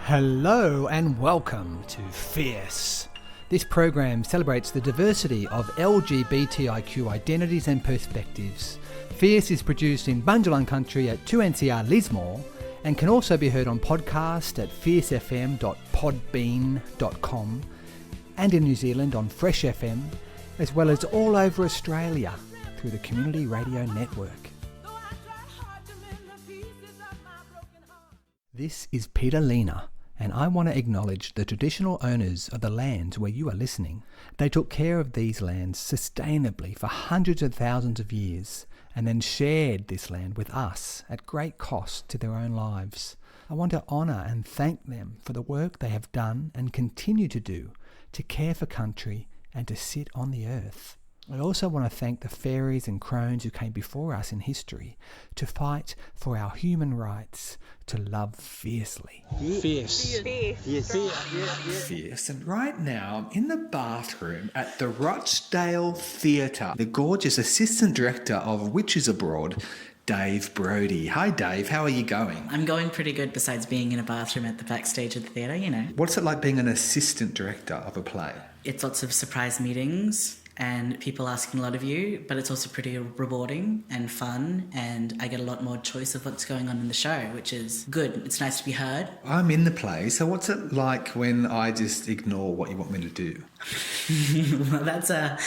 Hello and welcome to Fierce. This program celebrates the diversity of LGBTIQ identities and perspectives. Fierce is produced in Bundjalung Country at 2NCR Lismore and can also be heard on podcast at fiercefm.podbean.com and in New Zealand on Fresh FM, as well as all over Australia through the Community Radio Network. This is Peter Lena, and I want to acknowledge the traditional owners of the lands where you are listening. They took care of these lands sustainably for hundreds of thousands of years and then shared this land with us at great cost to their own lives. I want to honour and thank them for the work they have done and continue to do to care for country and to sit on the earth. I also want to thank the fairies and crones who came before us in history to fight for our human rights, to love fiercely. Fierce. Fierce. And right now I'm in the bathroom at the Rochdale Theatre. The gorgeous assistant director of Witches Abroad, Dave Brodie. Hi Dave, how are you going? I'm going pretty good, besides being in a bathroom at the backstage of the theatre, you know. What's it like being an assistant director of a play? It's lots of surprise meetings and people asking a lot of you, but it's also pretty rewarding and fun, and I get a lot more choice of what's going on in the show, which is good. It's nice to be heard. I'm in the play, so what's it like when I just ignore what you want me to do? Well, that's a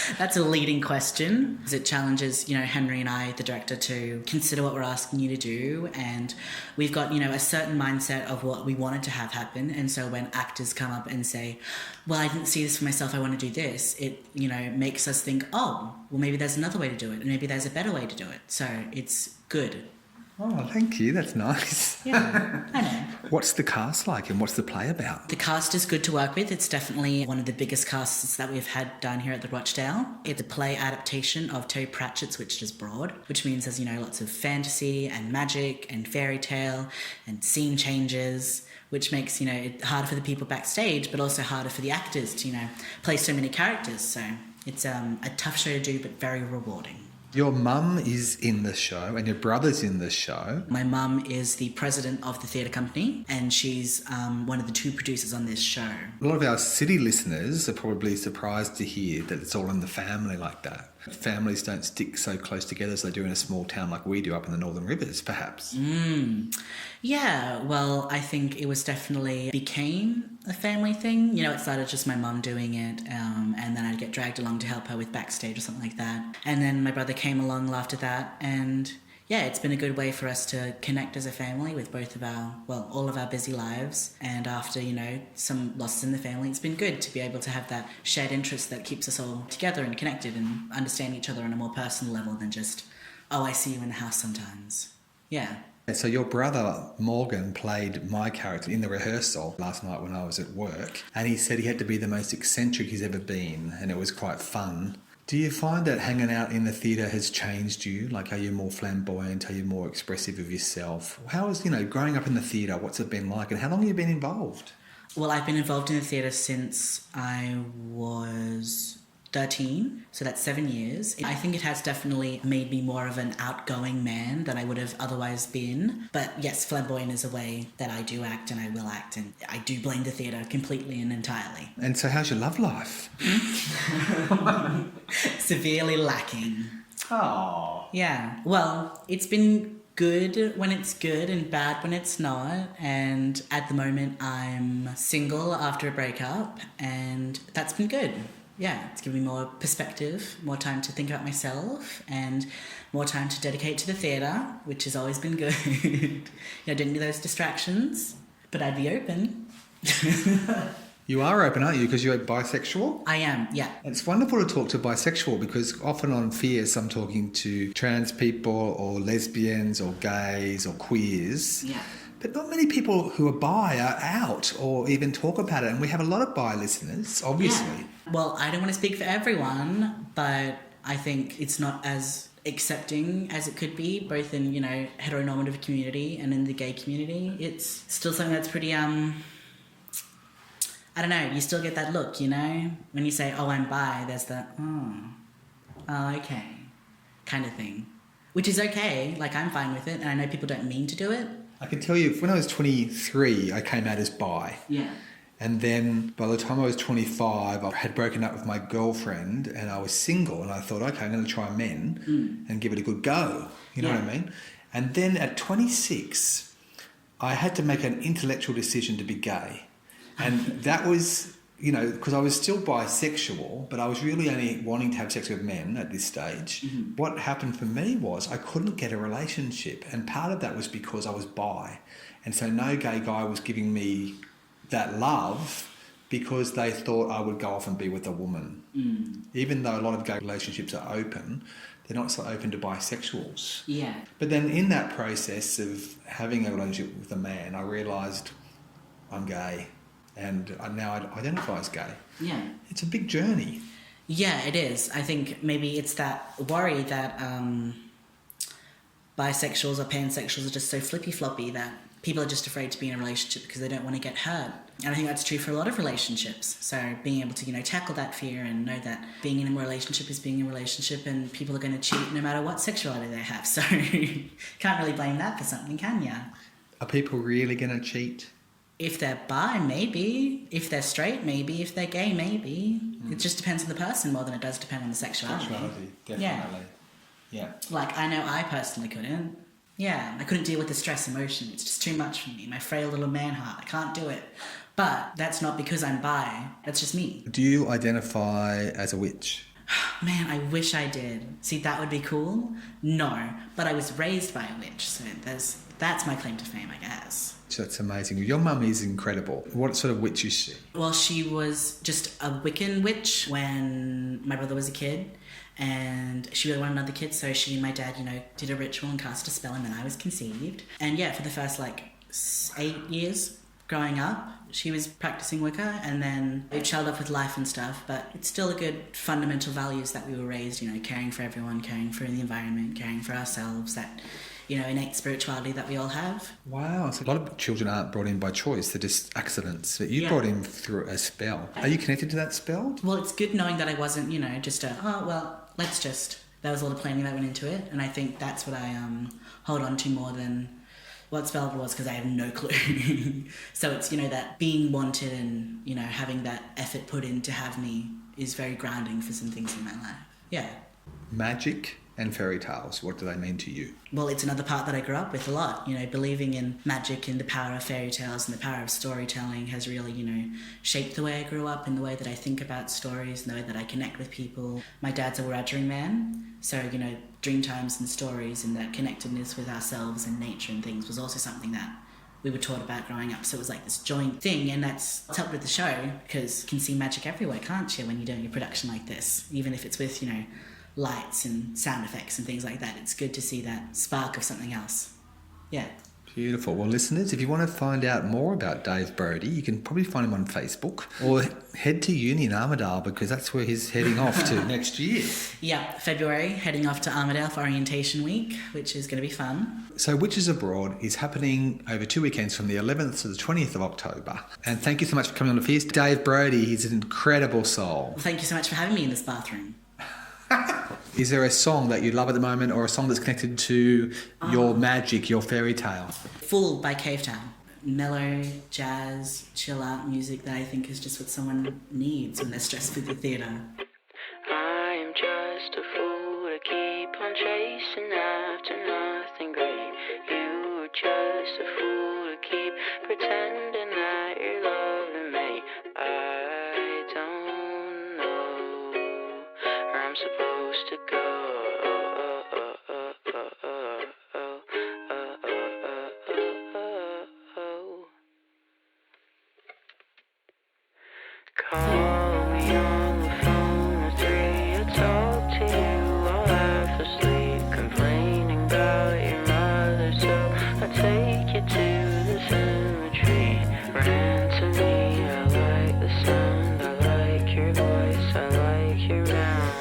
leading question. It challenges, Henry and I, the director, to consider what we're asking you to do, and we've got, a certain mindset of what we wanted to have happen, and so when actors come up and say, well, I didn't see this for myself, I want to do this, it, makes us think, oh, well, maybe there's another way to do it, and maybe there's a better way to do it. So it's good. Oh, thank you. That's nice. Yeah, I know. What's the cast like and what's the play about? The cast is good to work with. It's definitely one of the biggest casts that we've had down here at the Rochdale. It's a play adaptation of Terry Pratchett's Witches Abroad, which means there's, lots of fantasy and magic and fairy tale and scene changes, which makes, it harder for the people backstage, but also harder for the actors to, play so many characters. So it's a tough show to do, but very rewarding. Your mum is in the show and your brother's in the show. My mum is the president of the theatre company, and she's one of the two producers on this show. A lot of our city listeners are probably surprised to hear that it's all in the family like that. Families don't stick so close together as they do in a small town like we do up in the Northern Rivers, perhaps. Yeah, well, I think it was definitely became a family thing. It started just my mum doing it, and then I'd get dragged along to help her with backstage or something like that. And then my brother came along after that, and yeah, it's been a good way for us to connect as a family with all of our busy lives. And after, some losses in the family, it's been good to be able to have that shared interest that keeps us all together and connected and understand each other on a more personal level than just, oh, I see you in the house sometimes. Yeah. So your brother Morgan played my character in the rehearsal last night when I was at work, and he said he had to be the most eccentric he's ever been, and it was quite fun. Do you find that hanging out in the theatre has changed you? Like, are you more flamboyant? Are you more expressive of yourself? How is, growing up in the theatre, what's it been like, and how long have you been involved? Well, I've been involved in the theatre since I was 13, so that's 7 years. I think it has definitely made me more of an outgoing man than I would have otherwise been. But yes, flamboyant is a way that I do act and I will act, and I do blame the theatre completely and entirely. And so how's your love life? Severely lacking. Oh. Yeah, well, it's been good when it's good and bad when it's not, and at the moment I'm single after a breakup, and that's been good. Yeah, it's given me more perspective, more time to think about myself, and more time to dedicate to the theatre, which has always been good. Didn't need those distractions, but I'd be open. You are open, aren't you? Because you're bisexual? I am, yeah. It's wonderful to talk to bisexual, because often on Fierce I'm talking to trans people or lesbians or gays or queers. Yeah. But not many people who are bi are out or even talk about it. And we have a lot of bi listeners, obviously. Yeah. Well, I don't want to speak for everyone, but I think it's not as accepting as it could be, both in, heteronormative community and in the gay community. It's still something that's pretty, I don't know, you still get that look, when you say, oh, I'm bi, there's that, oh, okay, kind of thing. Which is okay, like, I'm fine with it, and I know people don't mean to do it. I can tell you, when I was 23, I came out as bi. Yeah. And then by the time I was 25, I had broken up with my girlfriend and I was single. And I thought, okay, I'm going to try men and give it a good go. You know what I mean? And then at 26, I had to make an intellectual decision to be gay. And that was, you know, because I was still bisexual, but I was really only wanting to have sex with men at this stage. Mm-hmm. What happened for me was I couldn't get a relationship. And part of that was because I was bi. And so no gay guy was giving me that love because they thought I would go off and be with a woman. Even though a lot of gay relationships are open, they're not so open to bisexuals. Yeah. But then in that process of having a relationship with a man, I realised I'm gay and now I identify as gay. Yeah. It's a big journey. Yeah, it is. I think maybe it's that worry that bisexuals or pansexuals are just so flippy-floppy that people are just afraid to be in a relationship because they don't want to get hurt. And I think that's true for a lot of relationships. So being able to, you know, tackle that fear and know that being in a relationship is being in a relationship and people are going to cheat no matter what sexuality they have. So can't really blame that for something, can ya? Are people really going to cheat? If they're bi, maybe. If they're straight, maybe. If they're gay, maybe. It just depends on the person more than it does depend on the sexuality. Sexuality, definitely. Yeah. Like, I know I personally couldn't. Yeah, I couldn't deal with the stress emotion. It's just too much for me. My frail little man heart. I can't do it. But that's not because I'm bi. That's just me. Do you identify as a witch? Man, I wish I did. See, that would be cool. No, but I was raised by a witch, so that's my claim to fame, I guess. That's amazing. Your mum is incredible. What sort of witch is she? Well, she was just a Wiccan witch when my brother was a kid. And she really wanted another kid, so she and my dad, you know, did a ritual and cast a spell, and then I was conceived. And yeah, for the first 8 years growing up, she was practicing Wicca, and then it trailed off with life and stuff, but it's still a good fundamental values that we were raised, you know, caring for everyone, caring for the environment, caring for ourselves, that, you know, innate spirituality that we all have. Wow, so a lot of children aren't brought in by choice, they're just accidents. But you brought in through a spell. Are you connected to that spell? Well, it's good knowing that I wasn't, you know, just that was all the planning that went into it, and I think that's what I hold on to more than what spell it was, because I have no clue. So it's, you know, that being wanted and, you know, having that effort put in to have me is very grounding for some things in my life. Yeah. Magic and fairy tales, what do they mean to you? Well, it's another part that I grew up with a lot. You know, believing in magic and the power of fairy tales and the power of storytelling has really, you know, shaped the way I grew up and the way that I think about stories and the way that I connect with people. My dad's a Wiradjuri man, so, you know, dream times and stories and that connectedness with ourselves and nature and things was also something that we were taught about growing up. So it was like this joint thing, and that's helped with the show, because you can see magic everywhere, can't you, when you're doing a production like this, even if it's with, you know, lights and sound effects and things like that. It's good to see that spark of something else. Yeah. Beautiful. Well, listeners, if you want to find out more about Dave Brodie, you can probably find him on Facebook or head to uni in Armidale, because that's where he's heading off to next year. Yeah, February, heading off to Armidale for orientation week, which is going to be fun. So Witches Abroad is happening over 2 weekends from the 11th to the 20th of October. And thank you so much for coming on the feast. Dave Brodie, he's an incredible soul. Well, thank you so much for having me in this bathroom. Is there a song that you love at the moment, or a song that's connected to your magic, your fairy tale? Fool by Cave Town. Mellow, jazz, chill out music that I think is just what someone needs when they're stressed with the theatre. I'm just a fool to keep on chasing after nothing great. You're just a fool to keep pretending that you're loving me. I don't know where I'm supposed to go. Call me on the phone at 3, I'll talk to you while half asleep, complaining about your mother, so I'll take you to the cemetery. Rant to me, I like the sound, I like your voice, I like your mouth,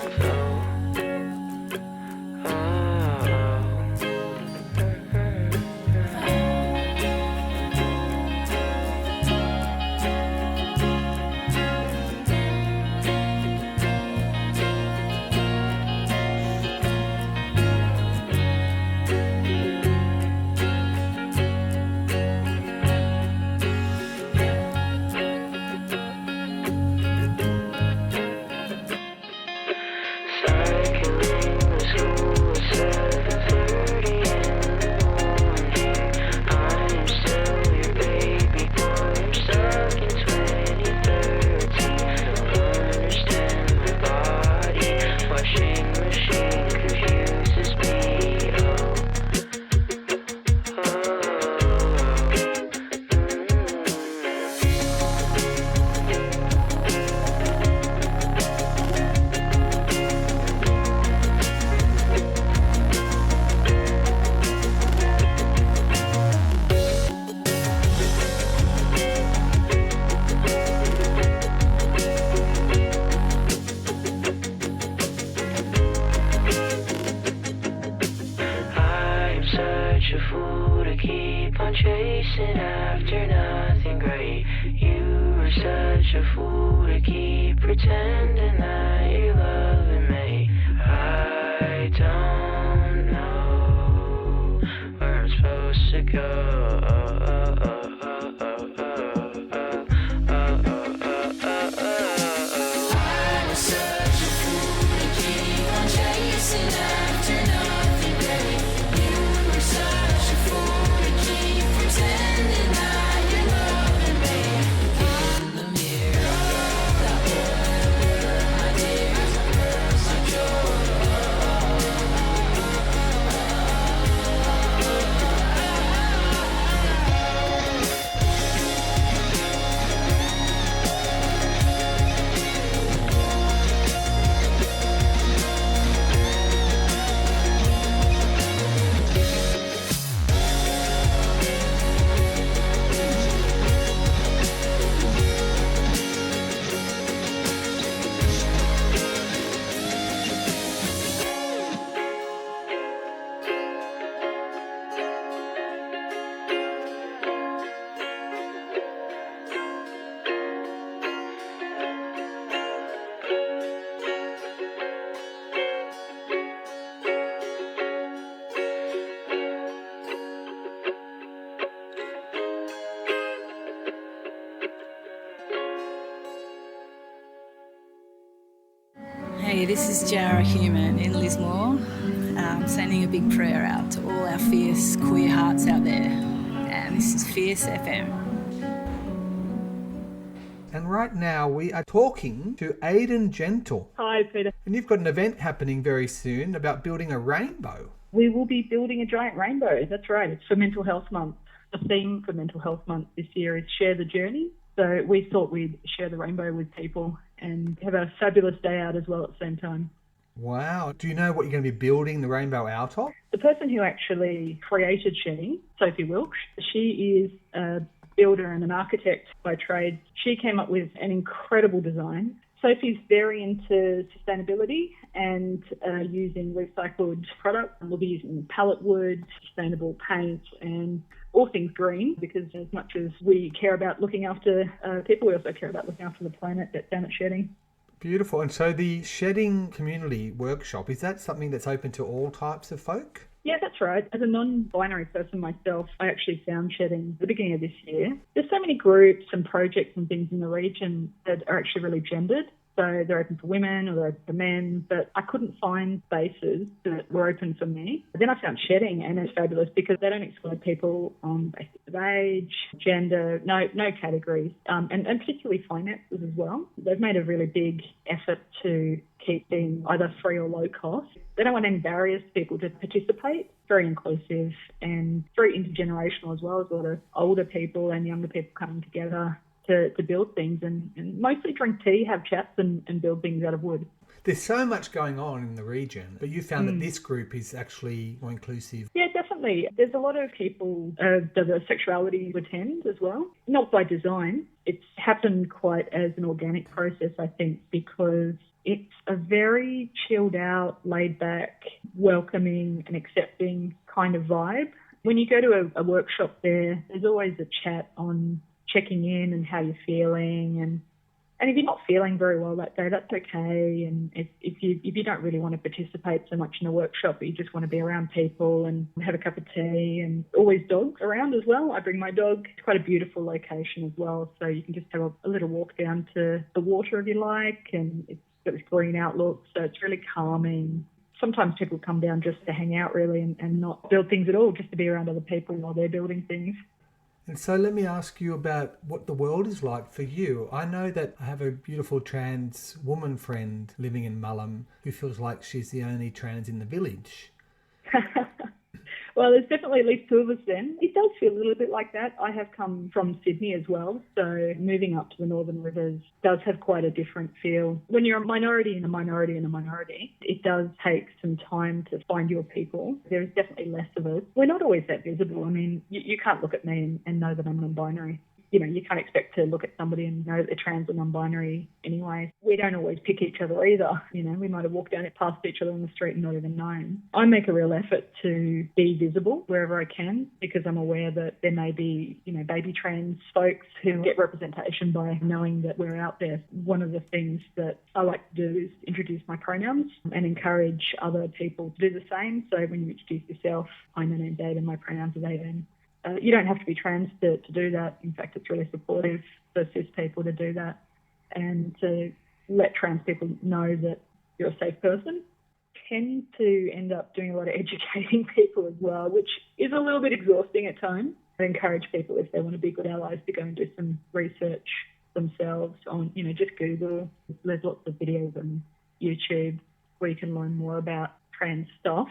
such a fool to keep pretending that you're loving me. I don't know where I'm supposed to go. I was such a fool to keep on chasing after nothing great. You were such a fool to keep pretending that you're loving me. In the mirror, that boy, my tears, my joy. Hey, this is Jara Human in Lismore, sending a big prayer out to all our fierce queer hearts out there. And this is Fierce FM. And right now we are talking to Aiden Gentle. Hi, Peter. And you've got an event happening very soon about building a rainbow. We will be building a giant rainbow. That's right. It's for Mental Health Month. The theme for Mental Health Month this year is Share the Journey. So we thought we'd share the rainbow with people and have a fabulous day out as well at the same time. Wow. Do you know what you're going to be building the rainbow out of? The person who actually created Shedding, Sophie Wilkes, she is a builder and an architect by trade. She came up with an incredible design. Sophie's very into sustainability and using recycled products. We'll be using pallet wood, sustainable paint, and all things green, because as much as we care about looking after people, we also care about looking after the planet down at Shedding. Beautiful. And so the Shedding Community Workshop, is that something that's open to all types of folk? Yeah, that's right. As a non-binary person myself, I actually found Shedding at the beginning of this year. There's so many groups and projects and things in the region that are actually really gendered. So they're open for women or they're open for men, but I couldn't find spaces that were open for me. Then I found Shedding, and it's fabulous because they don't exclude people on basis of age, gender, no categories, and particularly finances as well. They've made a really big effort to keep being either free or low cost. They don't want any barriers for people to participate. Very inclusive and very intergenerational as well. There's a lot of older people and younger people coming together to build things and mostly drink tea, have chats and build things out of wood. There's so much going on in the region, but you found that this group is actually more inclusive. Yeah, definitely. There's a lot of people diverse sexuality who attend as well. Not by design. It's happened quite as an organic process, I think, because it's a very chilled out, laid back, welcoming and accepting kind of vibe. When you go to a workshop there's always a chat on checking in and how you're feeling, and if you're not feeling very well that day, that's okay. And if you don't really want to participate so much in a workshop, but you just want to be around people and have a cup of tea, and always dogs around as well. I bring my dog. It's quite a beautiful location as well, so you can just have a little walk down to the water if you like, and it's got this green outlook, so it's really calming. Sometimes people come down just to hang out really and not build things at all, just to be around other people while they're building things. And so let me ask you about what the world is like for you. I know that I have a beautiful trans woman friend living in Mullumbimby who feels like she's the only trans in the village. Well, there's definitely at least two of us then. It does feel a little bit like that. I have come from Sydney as well, so moving up to the Northern Rivers does have quite a different feel. When you're a minority and a minority and a minority, it does take some time to find your people. There's definitely less of us. We're not always that visible. I mean, you can't look at me and know that I'm non-binary. you can't expect to look at somebody and know that they're trans or non-binary anyway. We don't always pick each other either. We might have walked down it past each other on the street and not even known. I make a real effort to be visible wherever I can, because I'm aware that there may be, baby trans folks who get representation by knowing that we're out there. One of the things that I like to do is introduce my pronouns and encourage other people to do the same. So when you introduce yourself, hi, my name's Aiden, my pronouns are Aiden. You don't have to be trans to do that. In fact, it's really supportive for cis people to do that and to let trans people know that you're a safe person. Tend to end up doing a lot of educating people as well, which is a little bit exhausting at times. I encourage people, if they want to be good allies, to go and do some research themselves on, just Google. There's lots of videos on YouTube where you can learn more about trans stuff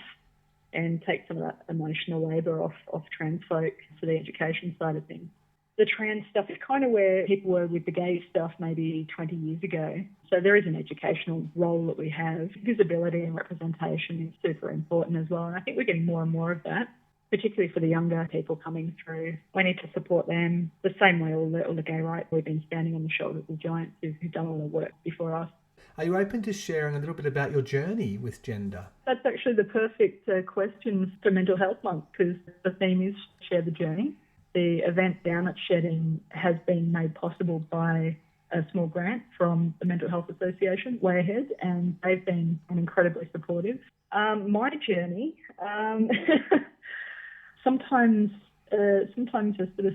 and take some of that emotional labour off trans folk for the education side of things. The trans stuff is kind of where people were with the gay stuff maybe 20 years ago. So there is an educational role that we have. Visibility and representation is super important as well. And I think we're getting more and more of that, particularly for the younger people coming through. We need to support them the same way all the gay rights. We've been standing on the shoulders of giants who've done all the work before us. Are you open to sharing a little bit about your journey with gender? That's actually the perfect question for Mental Health Month, because the theme is Share the Journey. The event down at Shedding has been made possible by a small grant from the Mental Health Association, way ahead, and they've been incredibly supportive. My journey, sometimes I sort of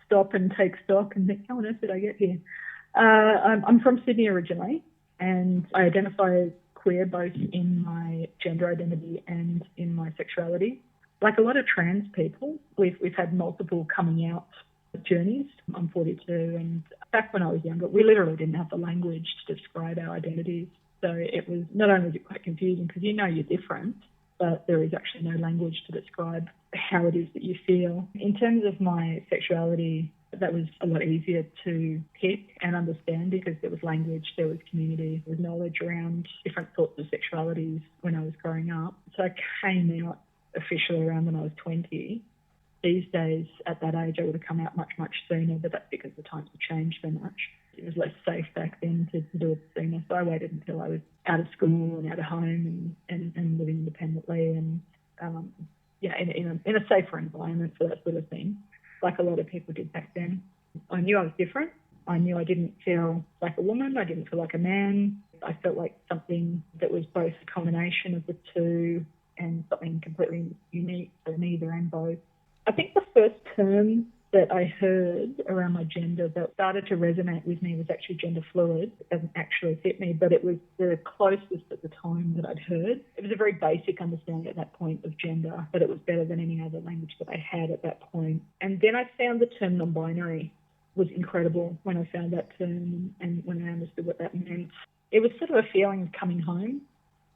stop and take stock and think, how on earth did I get here? I'm from Sydney originally, and I identify as queer both in my gender identity and in my sexuality. Like a lot of trans people, we've had multiple coming out journeys. I'm 42, and back when I was younger, we literally didn't have the language to describe our identities. So it was not only is it quite confusing because you're different, but there is actually no language to describe how it is that you feel. In terms of my sexuality, that was a lot easier to pick and understand because there was language, there was community, there was knowledge around different sorts of sexualities when I was growing up. So I came out officially around when I was 20. These days, at that age, I would have come out much, much sooner, but that's because the times have changed so much. It was less safe back then to do it sooner, so I waited until I was out of school and out of home and living independently and, in a safer environment for that sort of thing, like a lot of people did back then. I knew I was different. I knew I didn't feel like a woman. I didn't feel like a man. I felt like something that was both a combination of the two and something completely unique, so neither and both. I think the first term that I heard around my gender that started to resonate with me was actually gender fluid. It doesn't actually fit me, but it was the closest at the time that I'd heard. It was a very basic understanding at that point of gender, but it was better than any other language that I had at that point. And then I found the term non-binary was incredible when I found that term and when I understood what that meant. It was sort of a feeling of coming home.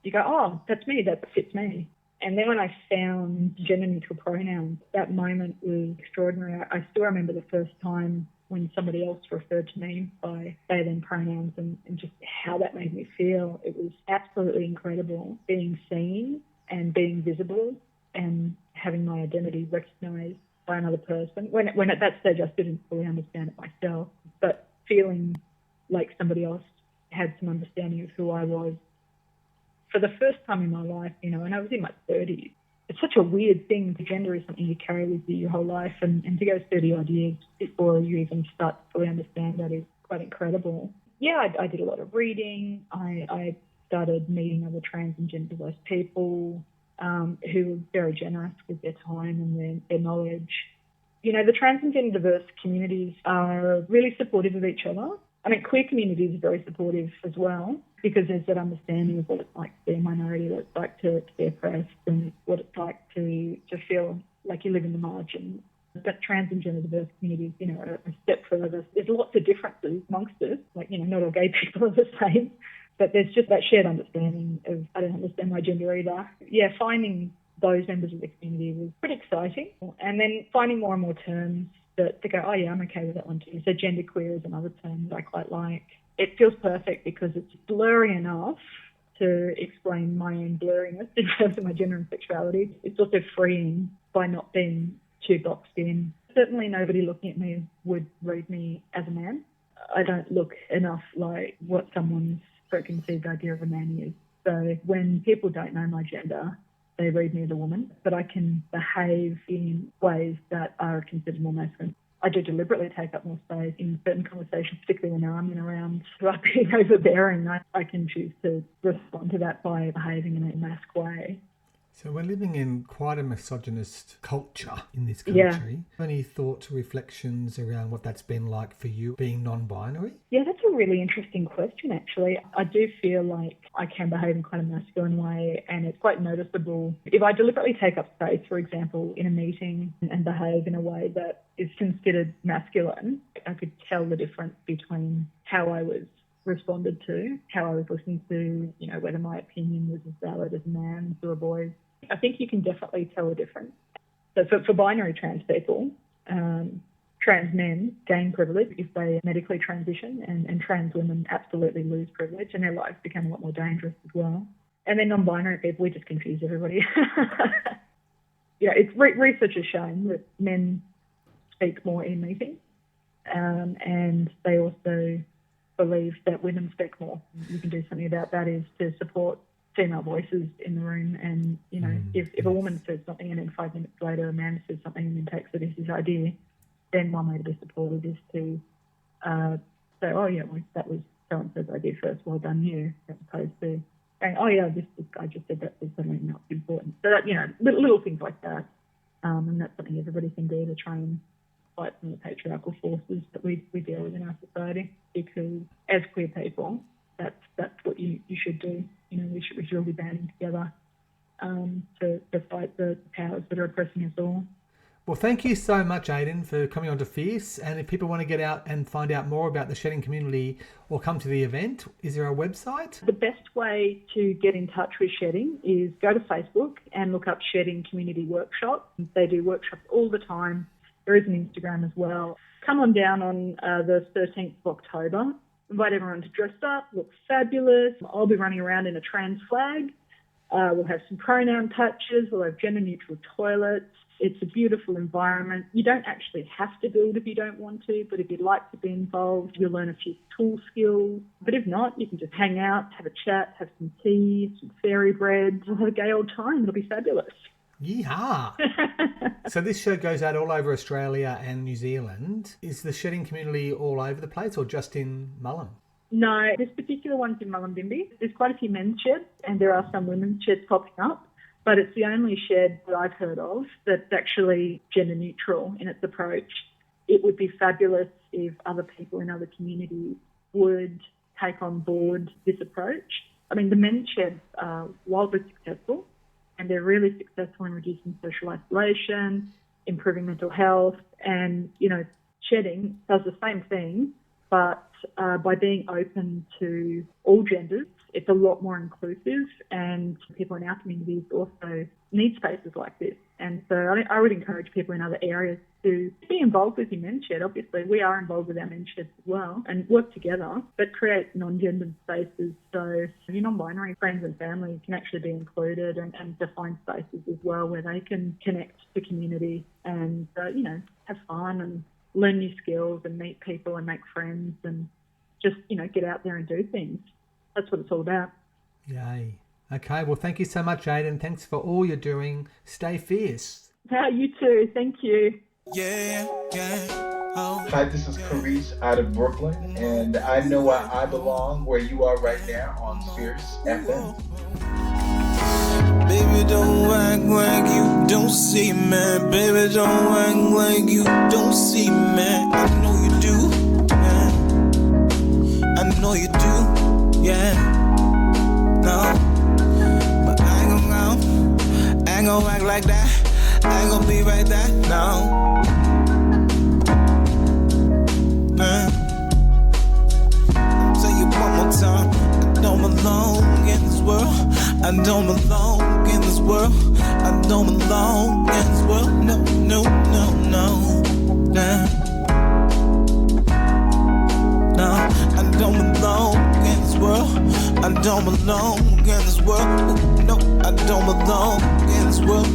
You go, oh, that's me, that fits me. And then when I found gender-neutral pronouns, that moment was extraordinary. I still remember the first time when somebody else referred to me by they, them pronouns and just how that made me feel. It was absolutely incredible being seen and being visible and having my identity recognised by another person. When at that stage I still didn't fully understand it myself, but feeling like somebody else had some understanding of who I was. For the first time in my life, and I was in my 30s, it's such a weird thing. Gender is something you carry with you your whole life, and to go 30-odd years before you even start to fully understand that is quite incredible. Yeah, I did a lot of reading. I started meeting other trans and gender diverse people who were very generous with their time and their knowledge. The trans and gender diverse communities are really supportive of each other. I mean, queer communities are very supportive as well because there's that understanding of what it's like to be a minority, what it's like to be oppressed, and what it's like to feel like you live in the margins. But trans and gender diverse communities, are a step further. There's lots of differences amongst us. Like, not all gay people are the same, but there's just that shared understanding of, I don't understand my gender either. Yeah, finding those members of the community was pretty exciting. And then finding more and more terms to go, oh yeah, I'm okay with that one too. So genderqueer is another term that I quite like. It feels perfect because it's blurry enough to explain my own blurriness in terms of my gender and sexuality. It's also freeing by not being too boxed in. Certainly nobody looking at me would read me as a man. I don't look enough like what someone's preconceived idea of a man is. So when people don't know my gender, they read me as a woman, but I can behave in ways that are considered more masculine. I do deliberately take up more space in certain conversations, particularly when I'm around who are being overbearing. I can choose to respond to that by behaving in a mask way. So we're living in quite a misogynist culture in this country. Yeah. Any thoughts or reflections around what that's been like for you being non-binary? Yeah, that's a really interesting question, actually. I do feel like I can behave in quite a masculine way, and it's quite noticeable. If I deliberately take up space, for example, in a meeting and behave in a way that is considered masculine, I could tell the difference between how I was responded to, how I was listened to, whether my opinion was as valid as a man's or a boy's. I think you can definitely tell a difference. So for binary trans people, trans men gain privilege if they medically transition, and trans women absolutely lose privilege, and their lives become a lot more dangerous as well. And then non-binary people, we just confuse everybody. Research has shown that men speak more in meetings, and they also believe that women speak more. You can do something about that is to support female voices in the room, and if a woman says something and then 5 minutes later a man says something and then takes it as his idea, then one way to be supported is to say, oh yeah, well, that was so-and-so's idea first, well done you, as opposed to saying, oh yeah, this guy just said that, so suddenly not important. So that, little things like that, and that's something everybody can do to try and fight from the patriarchal forces that we deal with in our society, because as queer people, that's what you should do. We should all be banding together to fight the powers that are oppressing us all. Well, thank you so much, Aiden, for coming on to Fierce. And if people want to get out and find out more about the shedding community or come to the event, is there a website? The best way to get in touch with shedding is go to Facebook and look up Shedding Community Workshop. They do workshops all the time. There is an Instagram as well. Come on down on the 13th of October. Invite everyone to dress up, look fabulous. I'll be running around in a trans flag. We'll have some pronoun patches. We'll have gender-neutral toilets. It's a beautiful environment. You don't actually have to build if you don't want to, but if you'd like to be involved, you'll learn a few tool skills. But if not, you can just hang out, have a chat, have some tea, some fairy bread. We'll have a gay old time. It'll be fabulous. Yeehaw! So this show goes out all over Australia and New Zealand. Is the shedding community all over the place or just in Mullumbimby? No, this particular one's in Mullumbimby. There's quite a few men's sheds, and there are some women's sheds popping up, but it's the only shed that I've heard of that's actually gender neutral in its approach. It would be fabulous if other people in other communities would take on board this approach. I mean, the men's sheds are wildly successful, and they're really successful in reducing social isolation, improving mental health, and, you know, shedding does the same thing, but by being open to all genders, it's a lot more inclusive, and people in our communities also need spaces like this. And so I would encourage people in other areas to be involved with your men's shed. Obviously, we are involved with our men's sheds as well, and work together, but create non-gendered spaces so your non-binary friends and family can actually be included, and define spaces as well where they can connect to community and, you know, have fun and learn new skills and meet people and make friends and just, you know, get out there and do things. That's what it's all about. Yay. Okay, well, thank you so much, Aiden. Thanks for all you're doing. Stay fierce. You too. Thank you. Yeah. Oh. Hi, this is Corece out of Brooklyn, and I know where I belong, where you are right now on Fierce FM. Baby, don't act like you don't see me. Baby, don't act like you don't see me. I know you do, yeah. I know you do, yeah. No, but I ain't gon' act like that. I ain't gon' be right there, no. I'll tell you one more time, I don't belong in this world. I don't belong in this world. I don't belong in this world. No. Nah. No, I don't belong in this world. I don't belong in this world. No, I don't belong in this world.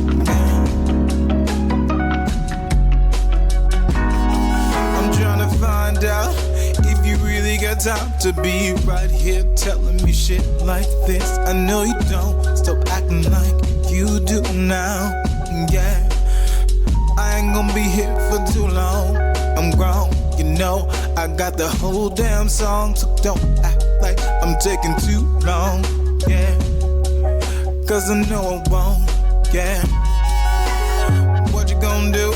find out if you really got time to be right here telling me shit like this. I know you don't, stop acting like you do now. Yeah, I ain't gonna be here for too long. I'm grown, you know, I got the whole damn song, so don't act like I'm taking too long. Yeah, cause I know I won't. Yeah, what you gonna do?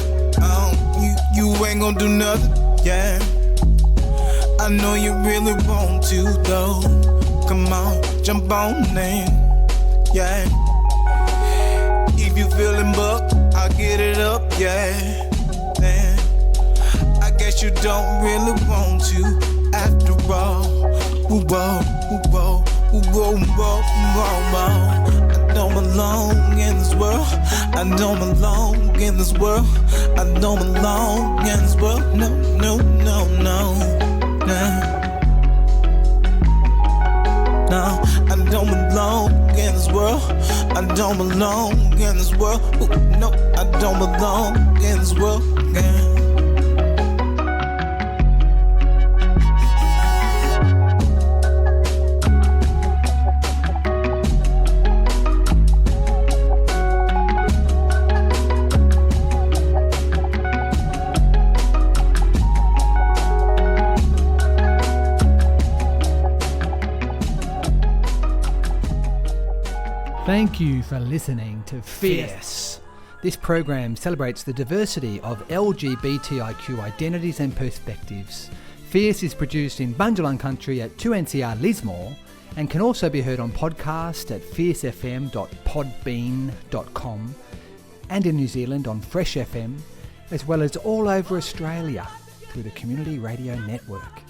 You ain't gonna do nothing. Yeah, I know you really want to though. Come on, jump on in. Yeah, if you feeling buck, I'll get it up. Yeah, then I guess you don't really want to after all. Whoa, whoa, whoa, whoa, whoa, whoa. I don't belong in this world. I don't belong in this world. I don't belong in this world. No, no, no, no, no. No, I don't belong in this world. I don't belong in this world. Ooh, no, I don't belong in this world. Yeah. Thank you for listening to Fierce. This program celebrates the diversity of LGBTIQ identities and perspectives. Fierce is produced in Bundjalung Country at 2NCR Lismore and can also be heard on podcast at fiercefm.podbean.com and in New Zealand on Fresh FM, as well as all over Australia through the Community Radio Network.